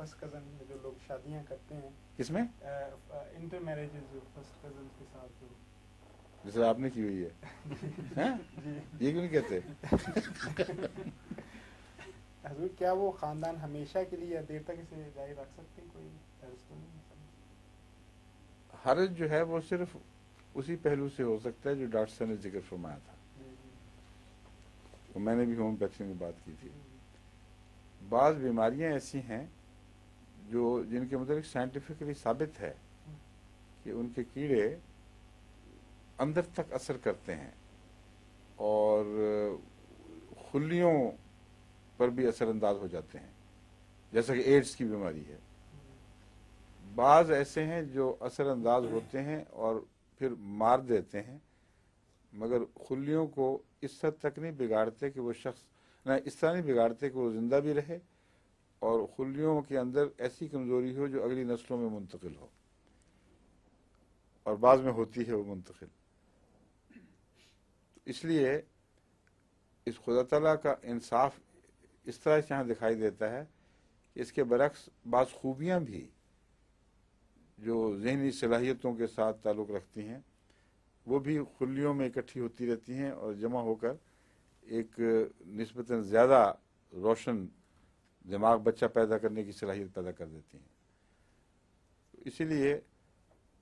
First cousin میں جو لوگ شادیاں کرتے ہیں، کس میں انٹر میرجز جو فرسٹ کزن کے ساتھ جو جیسے آپ نے کی ہوئی ہے، جی یہ کیوں نہیں کہتے؟ حضور کیا وہ خاندان ہمیشہ کے لیے یا دیر تک اسے جاری رکھ سکتے ہیں؟ کوئی حرج تو نہیں ہے؟ حرج جو ہے وہ صرف اسی پہلو سے ہو سکتا ہے جو ڈاکٹر صاحب نے ذکر فرمایا تھا، میں نے بھی ہومیوپیتھی کی بات کی تھی۔ بعض بیماریاں ایسی ہیں جو جن کے متعلق سائنٹیفکلی ثابت ہے کہ ان کے کیڑے اندر تک اثر کرتے ہیں اور خلیوں پر بھی اثر انداز ہو جاتے ہیں، جیسا کہ ایڈز کی بیماری ہے۔ بعض ایسے ہیں جو اثر انداز ہوتے ہیں اور پھر مار دیتے ہیں، مگر خلیوں کو اس حد تک نہیں بگاڑتے کہ وہ شخص نہ اس طرح نہیں بگاڑتے کہ وہ زندہ بھی رہے اور خلیوں کے اندر ایسی کمزوری ہو جو اگلی نسلوں میں منتقل ہو، اور بعض میں ہوتی ہے وہ منتقل۔ اس لیے اس خدا تعالیٰ کا انصاف اس طرح سے یہاں دکھائی دیتا ہے کہ اس کے برعکس بعض خوبیاں بھی جو ذہنی صلاحیتوں کے ساتھ تعلق رکھتی ہیں وہ بھی خلیوں میں اکٹھی ہوتی رہتی ہیں اور جمع ہو کر ایک نسبتاً زیادہ روشن دماغ بچہ پیدا کرنے کی صلاحیت پیدا کر دیتی ہیں۔ اسی لیے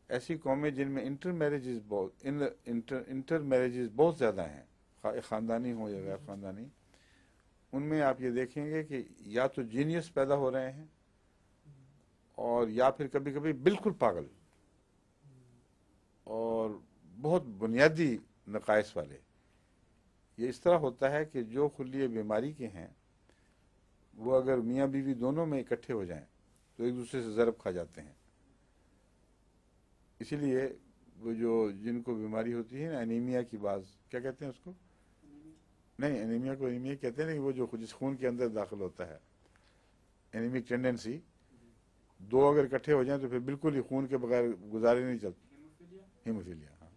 ایسی قومیں جن میں انٹر میرجز بہت زیادہ ہیں، خاندانی ہوں یا غیر خاندانی، ان میں آپ یہ دیکھیں گے کہ یا تو جینیس پیدا ہو رہے ہیں اور یا پھر کبھی کبھی بالکل پاگل اور بہت بنیادی نقائص والے۔ یہ اس طرح ہوتا ہے کہ جو خلیے بیماری کے ہیں وہ اگر میاں بیوی دونوں میں اکٹھے ہو جائیں تو ایک دوسرے سے ضرب کھا جاتے ہیں۔ اسی لیے وہ جو جن کو بیماری ہوتی ہے نا انیمیا کی، بعض کیا کہتے ہیں اس کو، نہیں انیمیا کو انیمیا کہتے ہیں، نہیں وہ جو جس خون کے اندر داخل ہوتا ہے، انیمک ٹینڈنسی، دو اگر اکٹھے ہو جائیں تو پھر بالکل ہی خون کے بغیر گزارے نہیں چلتے۔ ہیموفیلیا، ہاں،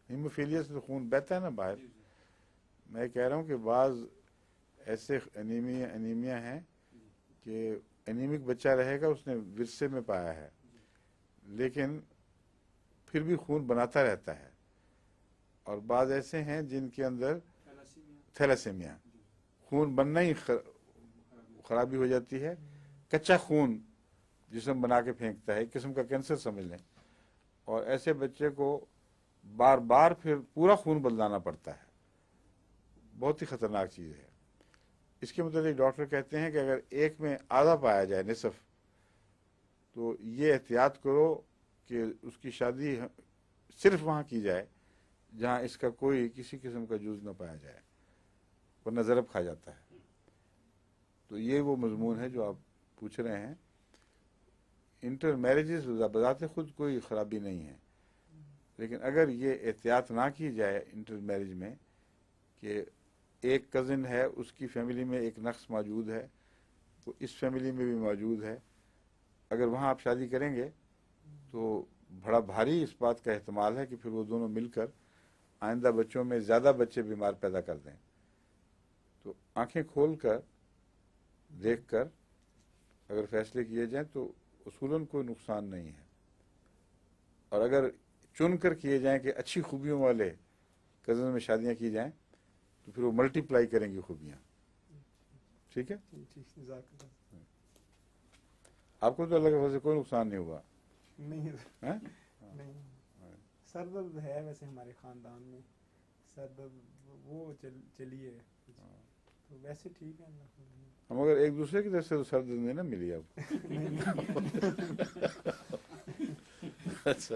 ہیموفیلیا سے تو خون بہتا ہے نا باہر۔ میں کہہ رہا ہوں کہ بعض ایسے انیمیا ہیں کہ انیمک بچہ رہے گا، اس نے ورثے میں پایا ہے لیکن پھر بھی خون بناتا رہتا ہے، اور بعض ایسے ہیں جن کے اندر تھیلاسیمیا، خون بننا ہی خرابی ہو جاتی ہے، کچا خون جسم بنا کے پھینکتا ہے، ایک قسم کا کینسر سمجھ لیں، اور ایسے بچے کو بار بار پھر پورا خون بدلانا پڑتا ہے، بہت ہی خطرناک چیز ہے۔ اس کے متعلق ڈاکٹر کہتے ہیں کہ اگر ایک میں آدھا پایا جائے، نصف، تو یہ احتیاط کرو کہ اس کی شادی صرف وہاں کی جائے جہاں اس کا کوئی کسی قسم کا جز نہ پایا جائے، ورنہ ضرب کھا جاتا ہے۔ تو یہ وہ مضمون ہے جو آپ پوچھ رہے ہیں۔ انٹر میرجز بذات خود کوئی خرابی نہیں ہے، لیکن اگر یہ احتیاط نہ کی جائے انٹر میرج میں کہ ایک کزن ہے، اس کی فیملی میں ایک نقص موجود ہے، تو اس فیملی میں بھی موجود ہے، اگر وہاں آپ شادی کریں گے تو بڑا بھاری اس بات کا احتمال ہے کہ پھر وہ دونوں مل کر آئندہ بچوں میں زیادہ بچے بیمار پیدا کر دیں۔ تو آنکھیں کھول کر دیکھ کر اگر فیصلے کیے جائیں تو اصولاً کوئی نقصان نہیں ہے، اور اگر چن کر کیے جائیں کہ اچھی خوبیوں والے کزن میں شادیاں کی جائیں تو پھر وہ ملٹی پلائی کریں گی خوبیاں۔ ٹھیک ہے، آپ کو تو اللہ کے فضل سے کوئی نقصان نہیں ہوا؟ نہیں نہیں، سر درد ہے ویسے ہمارے خاندان میں، سر درد وہ چلی ہے، تو ویسے ٹھیک ہے اللہ۔ ہم اگر ایک دوسرے کی طرف سے تو سر درد نہیں نا ملی آپ کو؟ اچھا،